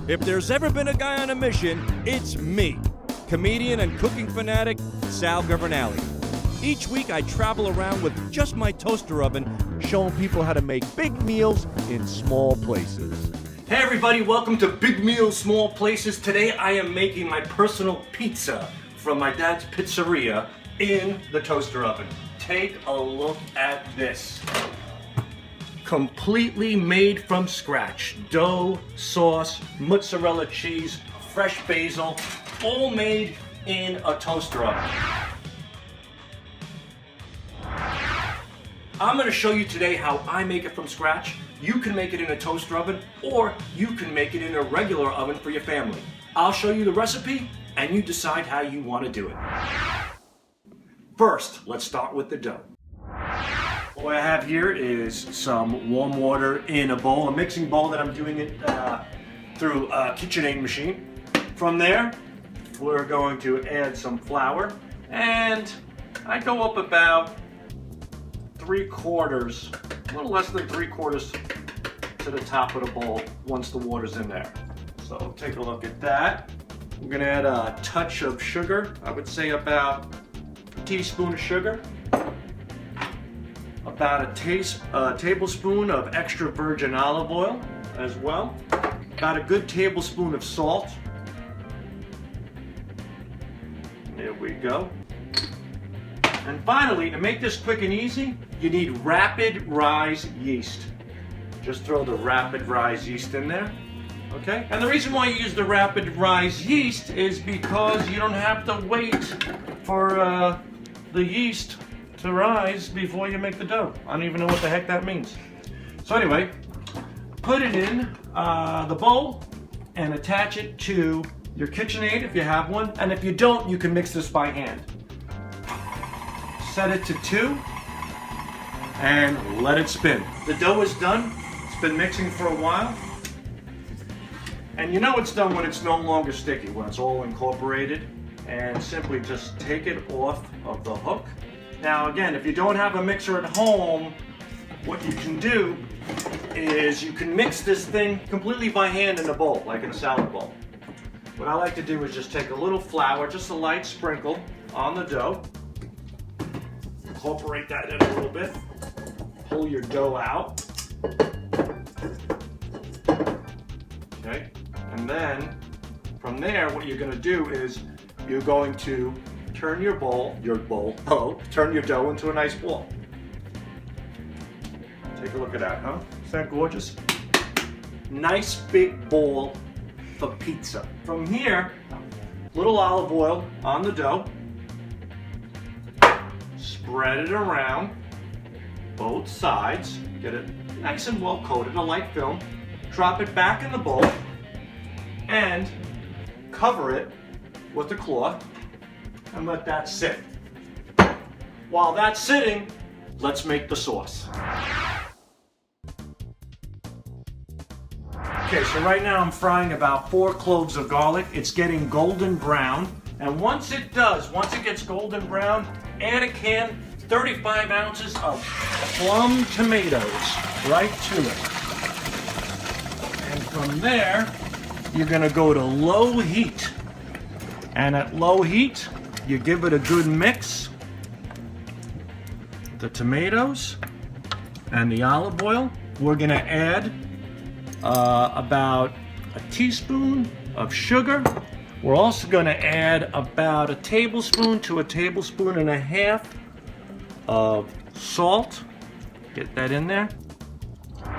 If there's ever been a guy on a mission, it's me, comedian and cooking fanatic Sal Governale. Each week I travel around with just my toaster oven, showing people how to make big meals in small places. Hey everybody, welcome to Big Meals, Small Places. Today I am making my personal pizza from my dad's pizzeria in the toaster oven. Take a look at this. Completely made from scratch. Dough, sauce, mozzarella cheese, fresh basil, all made in a toaster oven. I'm going to show you today how I make it from scratch. You can make it in a toaster oven, or you can make it in a regular oven for your family. I'll show you the recipe, and you decide how you want to do it. First, let's start with the dough. What I have here is some warm water in a bowl, a mixing bowl that I'm doing it through a KitchenAid machine. From there, we're going to add some flour, and I go up about 3/4, a little less than 3/4 to the top of the bowl once the water's in there. So take a look at that. We're gonna add a touch of sugar. I would say about a teaspoon of sugar. About a tablespoon of extra virgin olive oil as well. About a good tablespoon of salt. There we go. And finally, to make this quick and easy, you need rapid rise yeast. Just throw the rapid rise yeast in there, okay? And the reason why you use the rapid rise yeast is because you don't have to wait for the yeast to rise before you make the dough. I don't even know what the heck that means. So anyway, put it in the bowl and attach it to your KitchenAid if you have one. And if you don't, you can mix this by hand. Set it to 2 and let it spin. The dough is done. It's been mixing for a while. And you know it's done when it's no longer sticky, when it's all incorporated. And simply just take it off of the hook. Now again, if you don't have a mixer at home, what you can do is you can mix this thing completely by hand in a bowl, like in a salad bowl. What I like to do is just take a little flour, just a light sprinkle on the dough. Incorporate that in a little bit. Pull your dough out. Okay, and then from there, what you're going to do is you're going to turn turn your dough into a nice ball. Take a look at that, huh? Is that gorgeous? Nice big ball for pizza. From here, little olive oil on the dough. Spread it around both sides. Get it nice and well coated, a light film. Drop it back in the bowl and cover it with a cloth and let that sit. While that's sitting, let's make the sauce. Okay, so right now I'm frying about 4 cloves of garlic. It's getting golden brown. And once it gets golden brown, add a can, 35 ounces of plum tomatoes right to it. And from there, you're gonna go to low heat. And at low heat, you give it a good mix. The tomatoes and the olive oil. We're gonna add about a teaspoon of sugar. We're also gonna add about a tablespoon to a tablespoon and a half of salt. Get that in there.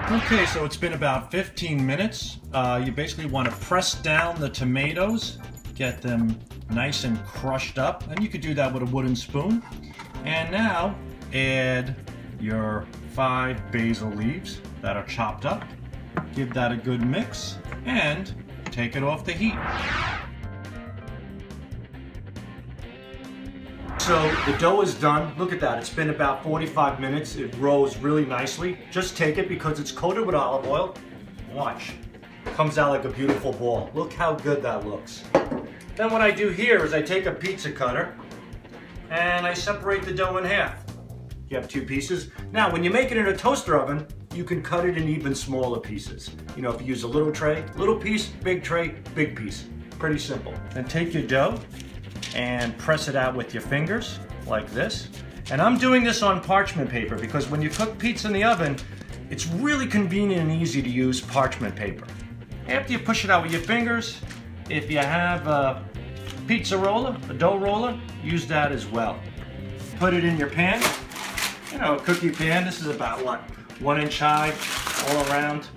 Okay, so it's been about 15 minutes. You basically want to press down the tomatoes, get them nice and crushed up, and you could do that with a wooden spoon. And now add your 5 basil leaves that are chopped up. Give that a good mix and take it off the heat. So the dough is done. Look at that. It's been about 45 minutes. It rose really nicely. Just take it because it's coated with olive oil. Watch. It comes out like a beautiful ball. Look how good that looks. Then what I do here is I take a pizza cutter and I separate the dough in half. You have 2 pieces. Now when you make it in a toaster oven, you can cut it in even smaller pieces. You know, if you use a little tray, little piece, big tray, big piece. Pretty simple. Then take your dough and press it out with your fingers like this. And I'm doing this on parchment paper because when you cook pizza in the oven, it's really convenient and easy to use parchment paper. After you push it out with your fingers, if you have a pizza roller, a dough roller, use that as well. Put it in your pan, you know, a cookie pan. This is about what, 1 inch high all around.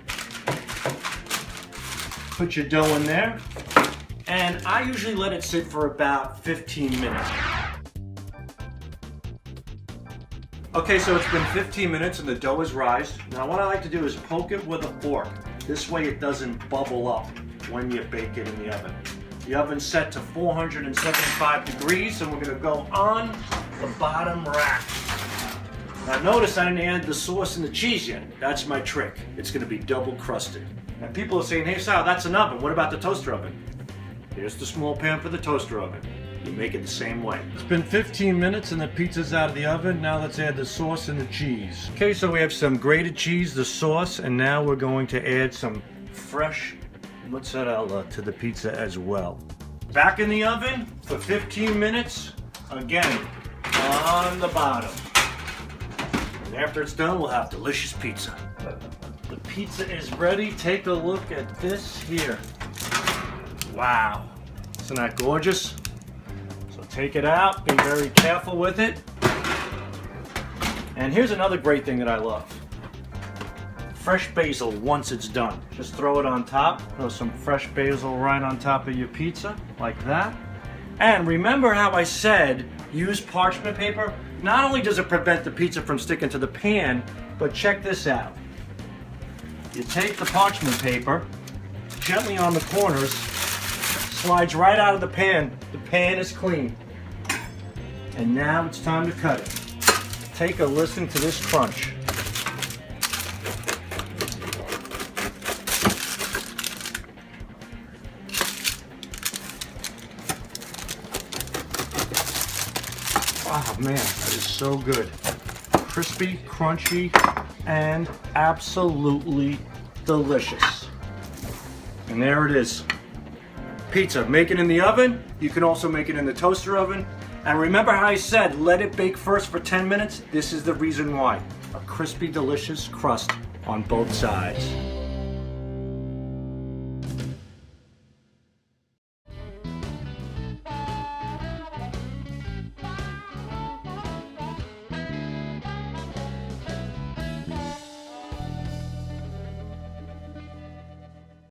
Put your dough in there, and I usually let it sit for about 15 minutes. Okay, so it's been 15 minutes and the dough is rised. Now what I like to do is poke it with a fork. This way it doesn't bubble up when you bake it in the oven. The oven's set to 475 degrees and we're gonna go on the bottom rack. Now notice I didn't add the sauce and the cheese yet. That's my trick. It's gonna be double crusted. And people are saying, hey Sal, that's an oven. What about the toaster oven? Here's the small pan for the toaster oven. You make it the same way. It's been 15 minutes and the pizza's out of the oven. Now let's add the sauce and the cheese. Okay, so we have some grated cheese, the sauce, and now we're going to add some fresh mozzarella to the pizza as well. Back in the oven for 15 minutes, again, on the bottom. And after it's done, we'll have delicious pizza. The pizza is ready. Take a look at this here. Wow, isn't that gorgeous? Take it out, be very careful with it. And here's another great thing that I love. Fresh basil once it's done. Just throw it on top. Throw some fresh basil right on top of your pizza, like that. And remember how I said use parchment paper? Not only does it prevent the pizza from sticking to the pan, but check this out. You take the parchment paper, gently on the corners, slides right out of the pan. The pan is clean. And now it's time to cut it. Take a listen to this crunch. Oh man, that is so good. Crispy, crunchy, and absolutely delicious. And there it is. Pizza, make it in the oven. You can also make it in the toaster oven. And remember how I said let it bake first for 10 minutes? This is the reason why. A crispy, delicious crust on both sides.